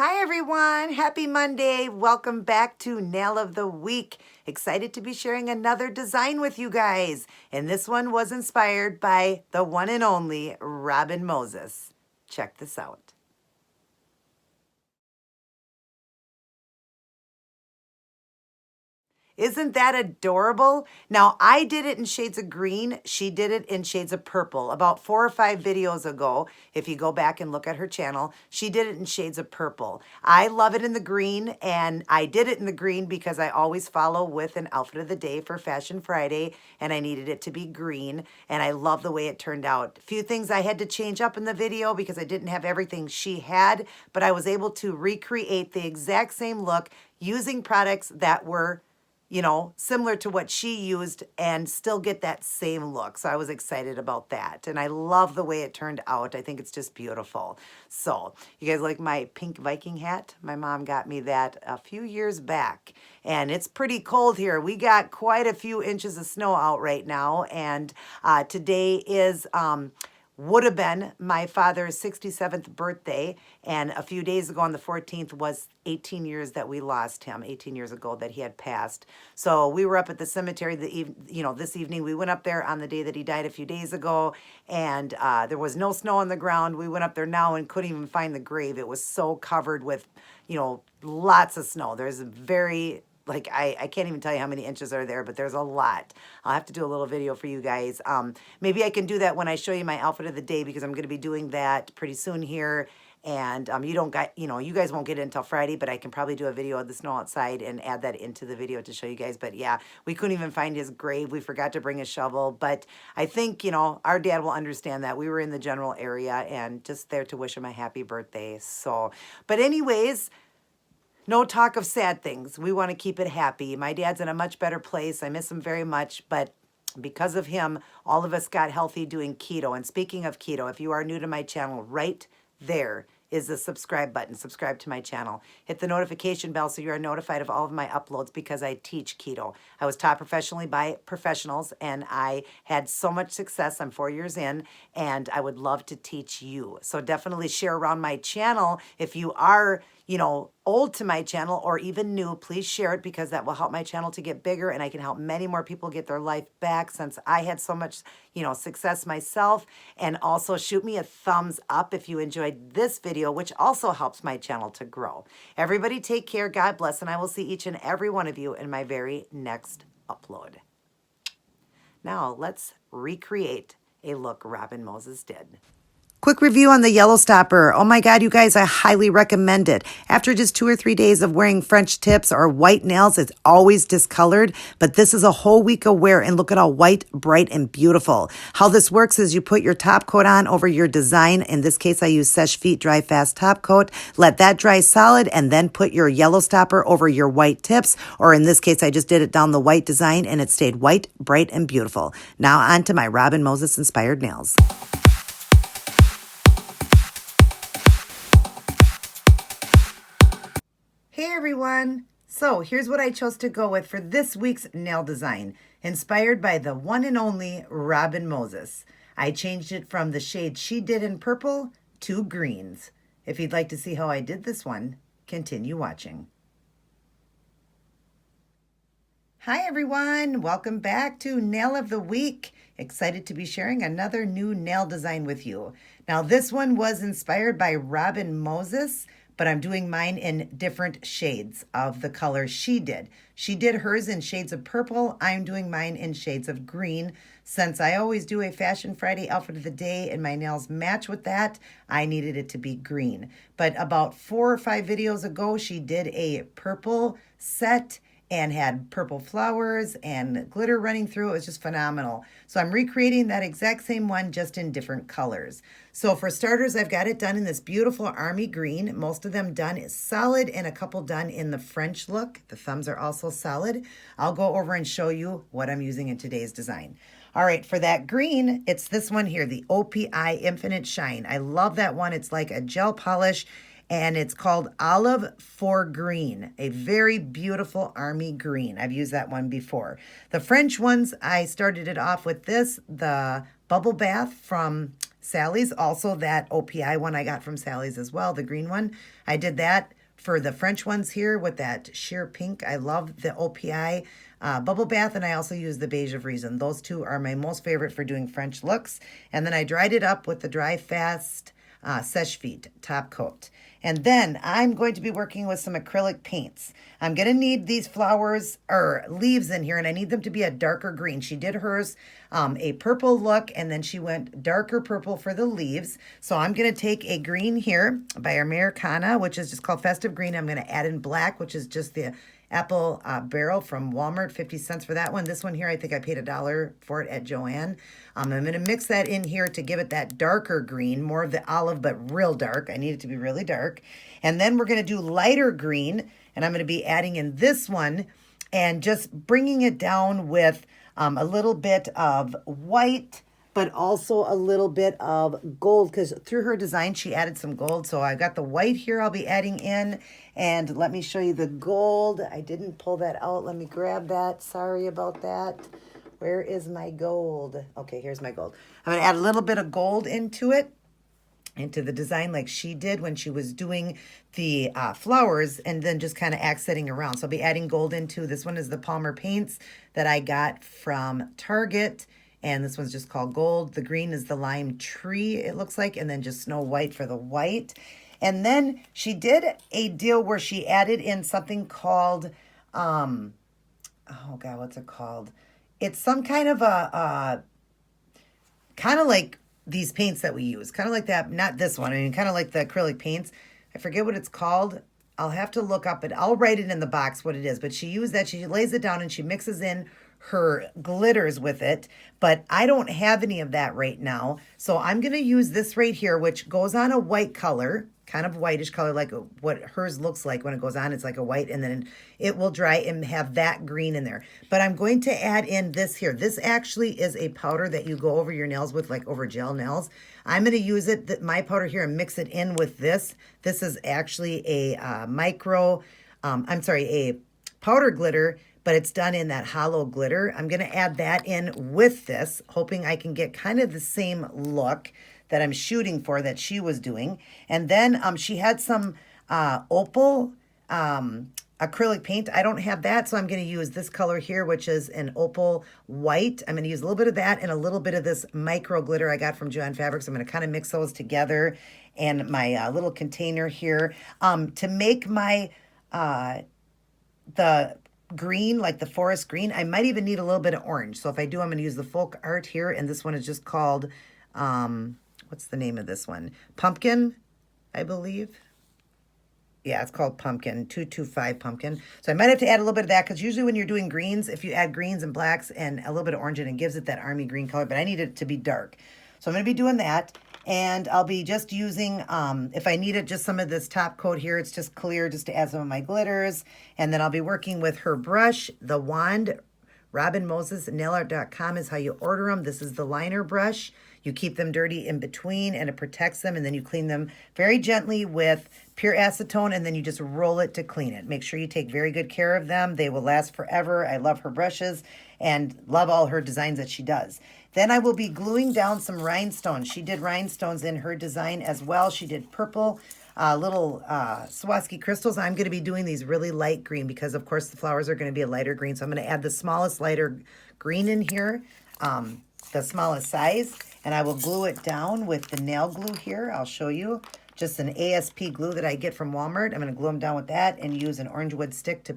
Hi everyone, happy Monday. Welcome back to Nail of the Week. Excited to be sharing another design with you guys. And this one was inspired by the one and only Robin Moses. Check this out. Isn't that adorable? Now, I did it in shades of green. She did it in shades of purple. About 4 or 5 videos ago, if you go back and look at her channel, she did it in shades of purple. I love it in the green, and I did it in the green because I always follow with an outfit of the day for Fashion Friday, and I needed it to be green, and I love the way it turned out. A few things I had to change up in the video because I didn't have everything she had, but I was able to recreate the exact same look using products that were similar to what she used and still get that same look. So I was excited about that. And I love the way it turned out. I think it's just beautiful. So you guys like my pink Viking hat? My mom got me that a few years back. And it's pretty cold here. We got quite a few inches of snow out right now. And today is would have been my father's 67th birthday, and a few days ago on the 14th was 18 years that we lost him, 18 years ago that he had passed. So we were up at the cemetery this evening. We went up there on the day that he died a few days ago, and there was no snow on the ground. We went up there now and couldn't even find the grave. It was so covered with, lots of snow. There's I can't even tell you how many inches are there, but there's a lot. I'll have to do a little video for you guys. Maybe I can do that when I show you my outfit of the day, because I'm going to be doing that pretty soon here. And you guys won't get it until Friday, but I can probably do a video of the snow outside and add that into the video to show you guys. But yeah, we couldn't even find his grave. We forgot to bring a shovel, but I think, our dad will understand that. We were in the general area and just there to wish him a happy birthday. So, but anyways, no talk of sad things. We want to keep it happy. My dad's in a much better place. I miss him very much, but because of him, all of us got healthy doing keto. And speaking of keto, if you are new to my channel, right there is the subscribe button. Subscribe to my channel. Hit the notification bell so you are notified of all of my uploads, because I teach keto. I was taught professionally by professionals, and I had so much success. I'm 4 years in, and I would love to teach you. So definitely share around my channel. If you are, old to my channel or even new, please share it, because that will help my channel to get bigger, and I can help many more people get their life back, since I had so much, success myself. And also shoot me a thumbs up if you enjoyed this video, which also helps my channel to grow. Everybody take care. God bless. And I will see each and every one of you in my very next upload. Now let's recreate a look Robin Moses did. Quick review on the yellow stopper. Oh my God, you guys, I highly recommend it. After just 2 or 3 days of wearing French tips or white nails, it's always discolored, but this is a whole week of wear, and look at how white, bright, and beautiful. How this works is you put your top coat on over your design. In this case, I use Seche Vite Dry Fast Top Coat. Let that dry solid, and then put your yellow stopper over your white tips, or in this case, I just did it down the white design, and it stayed white, bright, and beautiful. Now on to my Robin Moses inspired nails. Hey everyone! So here's what I chose to go with for this week's nail design, inspired by the one and only Robin Moses. I changed it from the shade she did in purple to greens. If you'd like to see how I did this one, continue watching. Hi everyone! Welcome back to Nail of the Week. Excited to be sharing another new nail design with you. Now this one was inspired by Robin Moses, but I'm doing mine in different shades of the color she did. She did hers in shades of purple. I'm doing mine in shades of green. Since I always do a Fashion Friday outfit of the day and my nails match with that, I needed it to be green. But about 4 or 5 videos ago, she did a purple set and had purple flowers and glitter running through. It was just phenomenal. So I'm recreating that exact same one, just in different colors. So for starters, I've got it done in this beautiful army green. Most of them done is solid and a couple done in the French look. The thumbs are also solid. I'll go over and show you what I'm using in today's design. All right, for that green, it's this one here, the OPI Infinite Shine. I love that one. It's like a gel polish, and it's called Olive for Green, a very beautiful army green. I've used that one before. The French ones, I started it off with this, the Bubble Bath from Sally's, also that OPI one I got from Sally's as well, the green one. I did that for the French ones here with that sheer pink. I love the OPI Bubble Bath, and I also use the Beige of Reason. Those two are my most favorite for doing French looks. And then I dried it up with the Dry Fast Seche Vite top coat. And then I'm going to be working with some acrylic paints. I'm going to need these flowers or leaves in here, and I need them to be a darker green. She did hers a purple look, and then she went darker purple for the leaves. So I'm going to take a green here by Americana, which is just called Festive Green. I'm going to add in black, which is just the apple barrel from Walmart, 50 cents for that one. This one here, I think I paid $1 for it at Joanne. I'm going to mix that in here to give it that darker green, more of the olive, but real dark. I need it to be really dark. And then we're going to do lighter green, and I'm going to be adding in this one and just bringing it down with a little bit of white, but also a little bit of gold, because through her design, she added some gold. So I got the white here I'll be adding in, and let me show you the gold. I didn't pull that out. Let me grab that. Sorry about that. Where is my gold? Okay, here's my gold. I'm going to add a little bit of gold into it, into the design like she did when she was doing the flowers, and then just kind of accenting around. So I'll be adding gold into, this one is the Palmer Paints that I got from Target. And this one's just called Gold. The green is the Lime Tree, it looks like, and then just Snow White for the white. And then she did a deal where she added in something called, oh God, what's it called? It's some kind of a kind of like these paints that we use. Kind of like that, not this one. I mean, kind of like the acrylic paints. I forget what it's called. I'll have to look up it. I'll write it in the box what it is. But she used that. She lays it down and she mixes in her glitters with it, but I don't have any of that right now. So I'm going to use this right here, which goes on a white color, kind of whitish color, like what hers looks like when it goes on. It's like a white, and then it will dry and have that green in there. But I'm going to add in this here. This actually is a powder that you go over your nails with, like over gel nails. I'm going to use it, my powder here, and mix it in with this. This is actually a a powder glitter, but it's done in that hollow glitter. I'm going to add that in with this, hoping I can get kind of the same look that I'm shooting for that she was doing. And then she had some opal acrylic paint. I don't have that, so I'm going to use this color here, which is an opal white. I'm going to use a little bit of that and a little bit of this micro glitter I got from Joanne Fabrics. I'm going to kind of mix those together in my little container here to make my the green, like the forest green. I might even need a little bit of orange. So if I do, I'm going to use the Folk Art here, and this one is just called what's the name of this one? Pumpkin, I believe. Yeah, it's called Pumpkin, 225 Pumpkin. So I might have to add a little bit of that, because usually when you're doing greens, if you add greens and blacks and a little bit of orange in it, gives it that army green color, but I need it to be dark. So I'm going to be doing that, and I'll be just using, if I needed just some of this top coat here, it's just clear just to add some of my glitters, and then I'll be working with her brush, the wand. RobinMosesNailArt.com is how you order them. This is the liner brush. You keep them dirty in between, and it protects them, and then you clean them very gently with pure acetone, and then you just roll it to clean it. Make sure you take very good care of them. They will last forever. I love her brushes and love all her designs that she does. Then I will be gluing down some rhinestones. She did rhinestones in her design as well. She did purple, little Swarovski crystals. I'm going to be doing these really light green because, of course, the flowers are going to be a lighter green. So I'm going to add the smallest lighter green in here, the smallest size, and I will glue it down with the nail glue here. I'll show you. Just an ASP glue that I get from Walmart. I'm going to glue them down with that and use an orange wood stick to,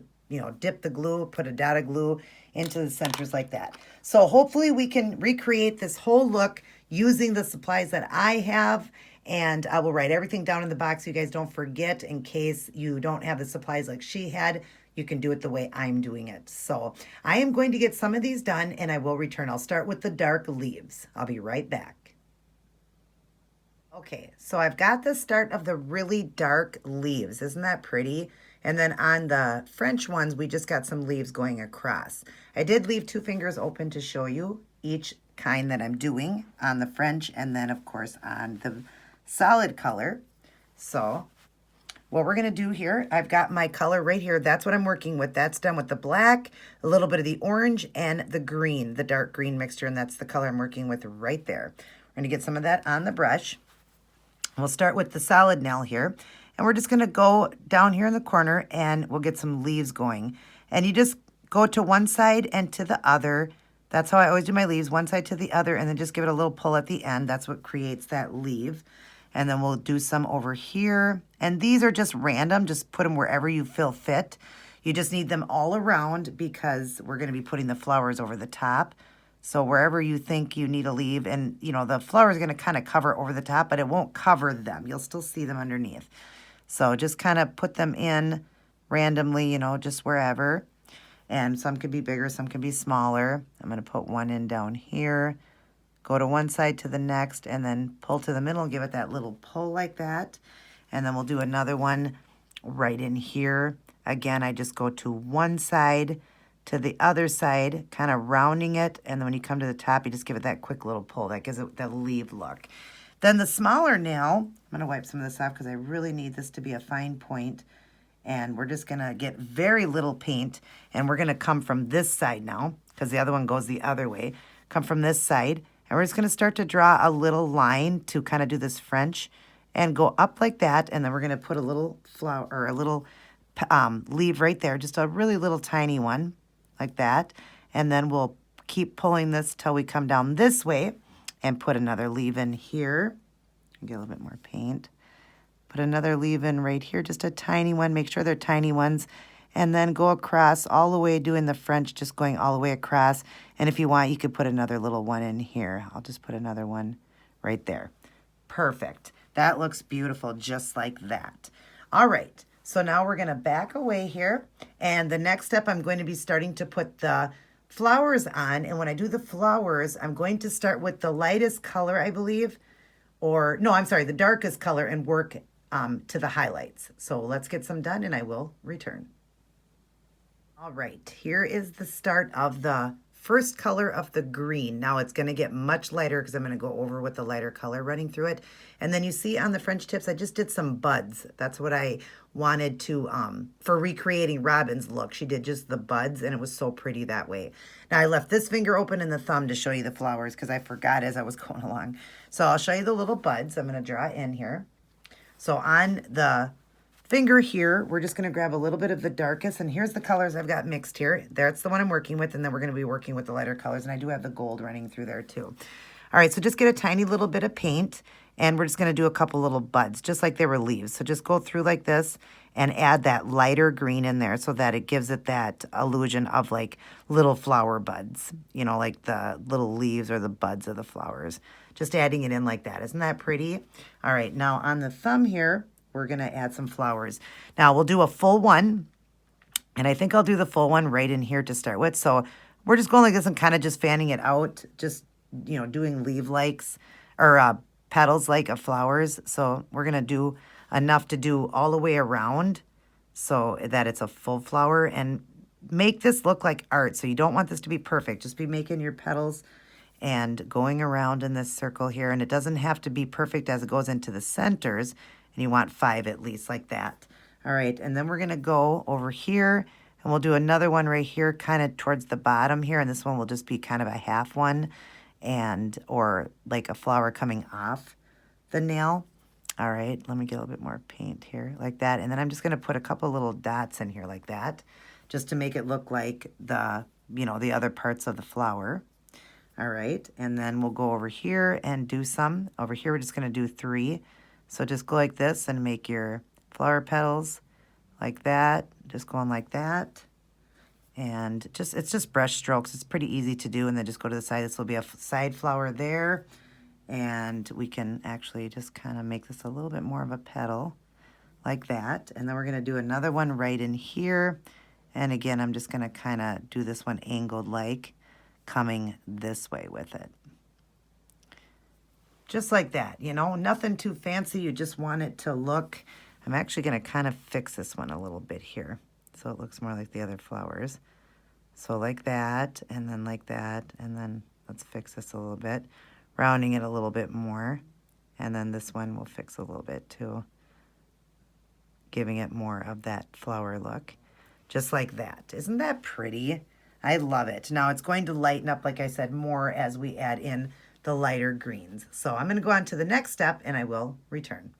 dip the glue, put a dot of glue into the centers like that. So hopefully we can recreate this whole look using the supplies that I have. And I will write everything down in the box so you guys don't forget, in case you don't have the supplies like she had. you can do it the way I'm doing it. So I am going to get some of these done and I will return. I'll start with the dark leaves. I'll be right back. Okay, so I've got the start of the really dark leaves. Isn't that pretty? And then on the French ones, we just got some leaves going across. I did leave 2 fingers open to show you each kind that I'm doing on the French and then of course on the solid color. So what we're gonna do here, I've got my color right here. That's what I'm working with. That's done with the black, a little bit of the orange and the green, the dark green mixture, and that's the color I'm working with right there. We're gonna get some of that on the brush. We'll start with the solid nail here. And we're just gonna go down here in the corner and we'll get some leaves going. And you just go to one side and to the other. That's how I always do my leaves, one side to the other, and then just give it a little pull at the end. That's what creates that leaf. And then we'll do some over here. And these are just random, just put them wherever you feel fit. You just need them all around because we're gonna be putting the flowers over the top. So wherever you think you need a leaf, and you know, the flower is gonna kind of cover over the top, but it won't cover them. You'll still see them underneath. So just kind of put them in randomly, you know, just wherever. And some could be bigger, some can be smaller. I'm gonna put one in down here, go to one side to the next, and then pull to the middle and give it that little pull like that. And then we'll do another one right in here. Again, I just go to one side to the other side, kind of rounding it. And then when you come to the top, you just give it that quick little pull. That gives it that leaf look. Then the smaller nail, I'm going to wipe some of this off because I really need this to be a fine point. And we're just going to get very little paint. And we're going to come from this side now because the other one goes the other way. Come from this side. And we're just going to start to draw a little line to kind of do this French. And go up like that. And then we're going to put a little flower or a little leaf right there. Just a really little tiny one like that. And then we'll keep pulling this till we come down this way. And put another leaf in here. Get a little bit more paint. Put another leaf in right here, just a tiny one. Make sure they're tiny ones. And then go across all the way doing the French, just going all the way across. And if you want, you could put another little one in here. I'll just put another one right there. Perfect. That looks beautiful, just like that. All right, so now we're gonna back away here. And the next step, I'm going to be starting to put the flowers on. And when I do the flowers, I'm going to start with the lightest color, I believe, or no, I'm sorry, the darkest color and work to the highlights. So let's get some done and I will return. All right, here is the start of the first color of the green. Now it's going to get much lighter because I'm going to go over with the lighter color running through it. And then you see on the French tips, I just did some buds. That's what I wanted to, for recreating Robin's look. She did just the buds and it was so pretty that way. Now I left this finger open and the thumb to show you the flowers because I forgot as I was going along. So I'll show you the little buds. I'm going to draw in here. So on the finger here, we're just going to grab a little bit of the darkest, and here's the colors I've got mixed here. That's the one I'm working with, and then we're going to be working with the lighter colors, and I do have the gold running through there too. All right, so just get a tiny little bit of paint, and we're just going to do a couple little buds, just like they were leaves. So just go through like this and add that lighter green in there so that it gives it that illusion of like little flower buds, you know, like the little leaves or the buds of the flowers. Just adding it in like that. Isn't that pretty? All right, now on the thumb here, we're going to add some flowers. Now, we'll do a full one, and I think I'll do the full one right in here to start with. So we're just going like this and kind of just fanning it out, just, you know, doing leaf-likes or petals like of flowers. So we're going to do enough to do all the way around so that it's a full flower and make this look like art. So you don't want this to be perfect. Just be making your petals and going around in this circle here. And it doesn't have to be perfect as it goes into the centers. And you want 5 at least like that. All right, and then we're gonna go over here and we'll do another one right here kind of towards the bottom here. And this one will just be kind of a half one and or like a flower coming off the nail. All right, let me get a little bit more paint here like that. And then I'm just gonna put a couple little dots in here like that just to make it look like the, you know, the other parts of the flower. All right, and then we'll go over here and do some. Over here, we're just gonna do 3. So just go like this and make your flower petals like that, just going like that. And just it's just brush strokes. It's pretty easy to do. And then just go to the side. This will be a side flower there. And we can actually just kind of make this a little bit more of a petal like that. And then we're going to do another one right in here. And again, I'm just going to kind of do this one angled like, coming this way with it. Just like that, you know, nothing too fancy. You just want it to look, I'm actually going to kind of fix this one a little bit here so it looks more like the other flowers. So like that, and then like that, and then let's fix this a little bit, rounding it a little bit more. And then this one we'll fix a little bit too, giving it more of that flower look. Just like that. Isn't that pretty? I love it. Now it's going to lighten up, like I said, more as we add in the lighter greens. So I'm going to go on to the next step and I will return.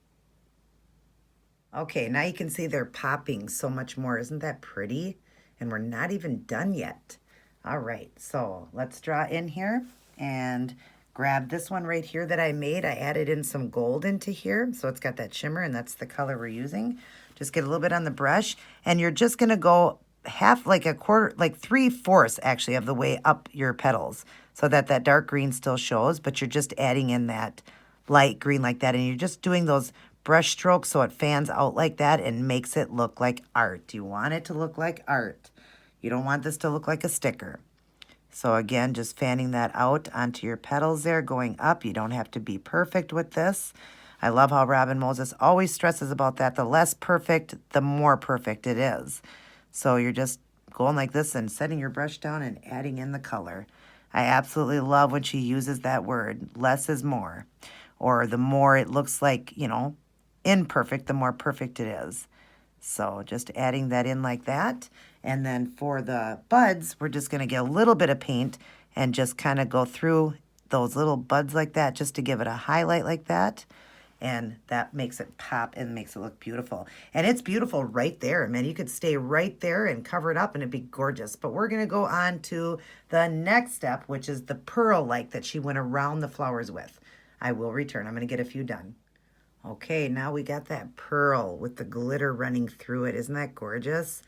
Okay, now you can see they're popping so much more. Isn't that pretty? And we're not even done yet. All right, so let's draw in here and grab this one right here that I made. I added in some gold into here, so it's got that shimmer, and that's the color we're using. Just get a little bit on the brush, and you're just gonna go half, like a quarter, like 3/4 actually of the way up your petals, so that that dark green still shows, but you're just adding in that light green like that, and you're just doing those brush strokes so it fans out like that and makes it look like art. You want it to look like art. You don't want this to look like a sticker. So again, just fanning that out onto your petals there, going up. You don't have to be perfect with this. I love how Robin Moses always stresses about that. The less perfect, the more perfect it is. So you're just going like this and setting your brush down and adding in the color. I absolutely love when she uses that word, less is more. Or the more it looks like, you know, imperfect, the more perfect it is. So just adding that in like that. And then for the buds, we're just going to get a little bit of paint and just kind of go through those little buds like that just to give it a highlight like that. And that makes it pop and makes it look beautiful. And it's beautiful right there. I mean, you could stay right there and cover it up and it'd be gorgeous. But we're going to go on to the next step, which is the pearl-like that she went around the flowers with. I will return. I'm going to get a few done. Okay, now we got that pearl with the glitter running through it. Isn't that gorgeous?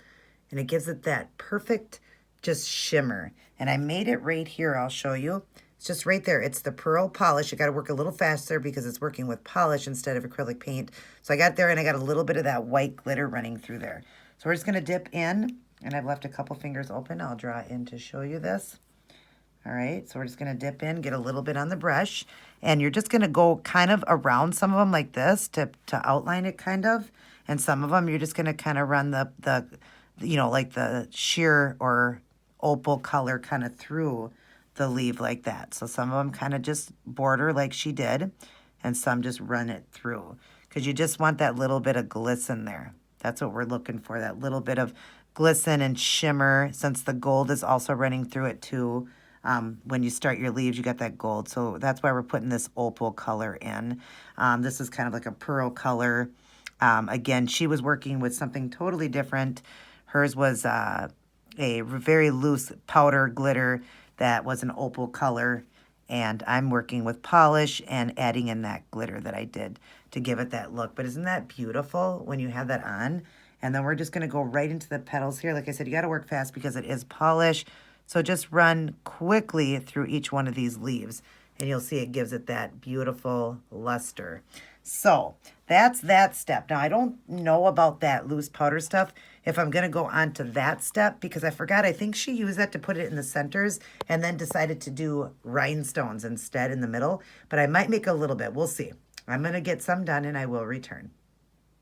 And it gives it that perfect just shimmer. And I made it right here. I'll show you. It's just right there. It's the pearl polish. You got to work a little faster because it's working with polish instead of acrylic paint. So I got there and I got a little bit of that white glitter running through there. So we're just going to dip in. And I've left a couple fingers open. I'll draw in to show you this. All right, so we're just going to dip in, get a little bit on the brush, and you're just going to go kind of around some of them like this to outline it kind of, and some of them you're just going to kind of run the you know, like the sheer or opal color kind of through the leaf like that. So some of them kind of just border like she did, and some just run it through because you just want that little bit of glisten there. That's what we're looking for, that little bit of glisten and shimmer, since the gold is also running through it too. When you start your leaves, you got that gold. So that's why we're putting this opal color in. This is kind of like a pearl color. Again, she was working with something totally different. Hers was a very loose powder glitter that was an opal color. And I'm working with polish and adding in that glitter that I did to give it that look. But isn't that beautiful when you have that on? And then we're just going to go right into the petals here. Like I said, you got to work fast because it is polish. So just run quickly through each one of these leaves and you'll see it gives it that beautiful luster. So that's that step. Now I don't know about that loose powder stuff if I'm going to go on to that step because I forgot. I think she used that to put it in the centers and then decided to do rhinestones instead in the middle. But I might make a little bit. We'll see. I'm going to get some done and I will return.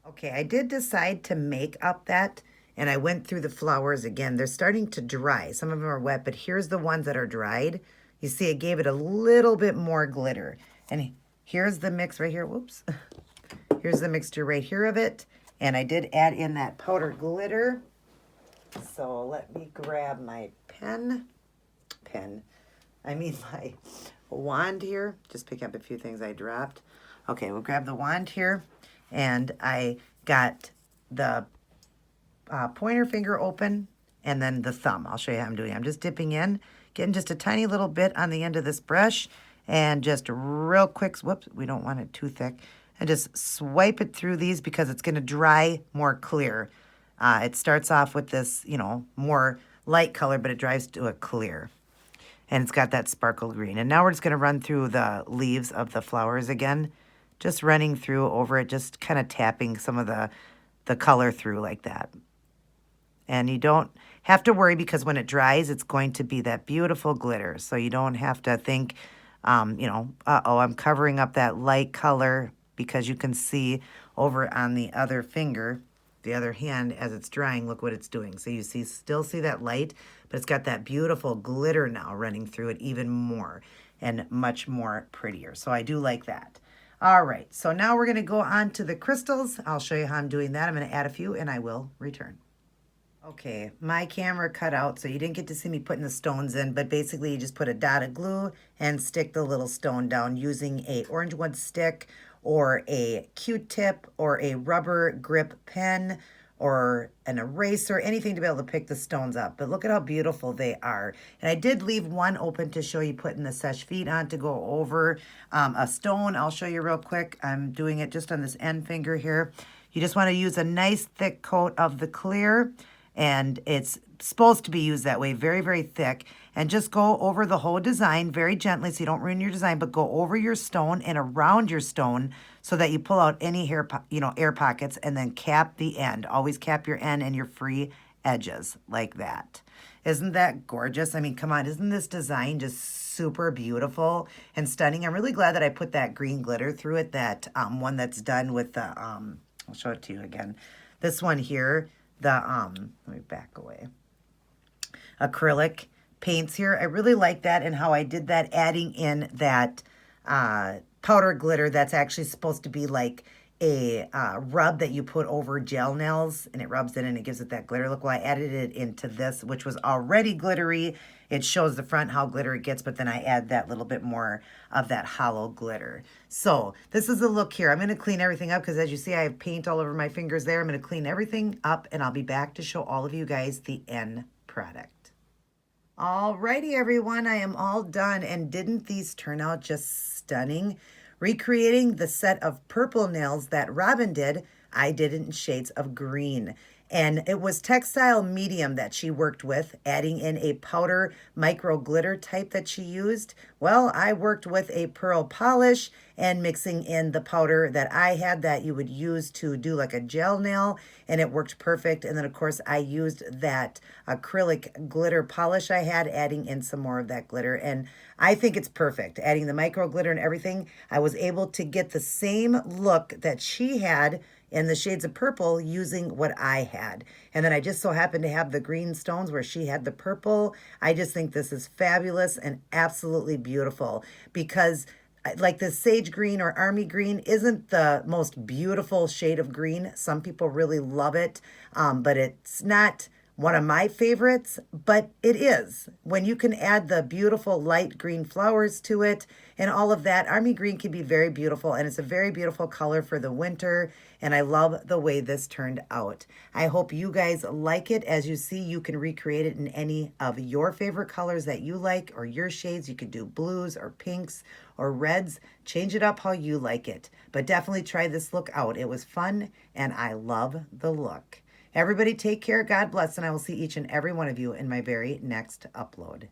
Okay, I did decide to make up that. And I went through the flowers again. They're starting to dry. Some of them are wet, but here's the ones that are dried. You see, it gave it a little bit more glitter. And here's the mix right here. Whoops. Here's the mixture right here of it. And I did add in that powder glitter. So let me grab my my wand here. Just pick up a few things I dropped. Okay, we'll grab the wand here. And I got the pointer finger open and then the thumb. I'll show you how I'm doing. I'm just dipping in, getting just a tiny little bit on the end of this brush and just real quick, whoops, we don't want it too thick, and just swipe it through these because it's going to dry more clear. It starts off with this, you know, more light color, but it dries to a clear. And it's got that sparkle green. And now we're just going to run through the leaves of the flowers again, just running through over it, just kind of tapping some of the color through like that. And you don't have to worry because when it dries, it's going to be that beautiful glitter. So you don't have to think, you know, uh-oh, I'm covering up that light color, because you can see over on the other finger, the other hand, as it's drying, look what it's doing. So you still see that light, but it's got that beautiful glitter now running through it even more and much more prettier. So I do like that. All right, so now we're gonna go on to the crystals. I'll show you how I'm doing that. I'm gonna add a few and I will return. Okay, my camera cut out, so you didn't get to see me putting the stones in, but basically you just put a dot of glue and stick the little stone down using a orange wood stick or a Q-tip or a rubber grip pen or an eraser, anything to be able to pick the stones up. But look at how beautiful they are. And I did leave one open to show you putting the Seche Vite on to go over a stone. I'll show you real quick. I'm doing it just on this end finger here. You just want to use a nice thick coat of the clear, and it's supposed to be used that way, very, very thick. And just go over the whole design very gently so you don't ruin your design, but go over your stone and around your stone so that you pull out any hair, air pockets, and then cap the end. Always cap your end and your free edges like that. Isn't that gorgeous? I mean, come on, isn't this design just super beautiful and stunning? I'm really glad that I put that green glitter through it, that one that's done with the, I'll show it to you again. This one here, the, let me back away, acrylic paints here. I really like that and how I did that, adding in that powder glitter that's actually supposed to be like a rub that you put over gel nails, and it rubs in and it gives it that glitter look. Well, I added it into this, which was already glittery. It shows the front how glittery it gets, but then I add that little bit more of that hollow glitter. So this is the look here. I'm going to clean everything up because, as you see, I have paint all over my fingers there. I'm going to clean everything up and I'll be back to show all of you guys the end product. Alrighty, everyone, I am all done, and didn't these turn out just stunning? Recreating the set of purple nails that Robin did, I did it in shades of green. And it was textile medium that she worked with, adding in a powder micro glitter type that she used. Well, I worked with a pearl polish and mixing in the powder that I had that you would use to do like a gel nail, and it worked perfect. And then, of course, I used that acrylic glitter polish I had, adding in some more of that glitter. And I think it's perfect. Adding the micro glitter and everything, I was able to get the same look that she had in the shades of purple using what I had. And then I just so happened to have the green stones where she had the purple. I just think this is fabulous and absolutely beautiful, because like the sage green or army green isn't the most beautiful shade of green. Some people really love it, but it's not one of my favorites, but it is. When you can add the beautiful light green flowers to it and all of that, army green can be very beautiful, and it's a very beautiful color for the winter, and I love the way this turned out. I hope you guys like it. As you see, you can recreate it in any of your favorite colors that you like, or your shades. You could do blues or pinks or reds. Change it up how you like it, but definitely try this look out. It was fun, and I love the look. Everybody take care, God bless, and I will see each and every one of you in my very next upload.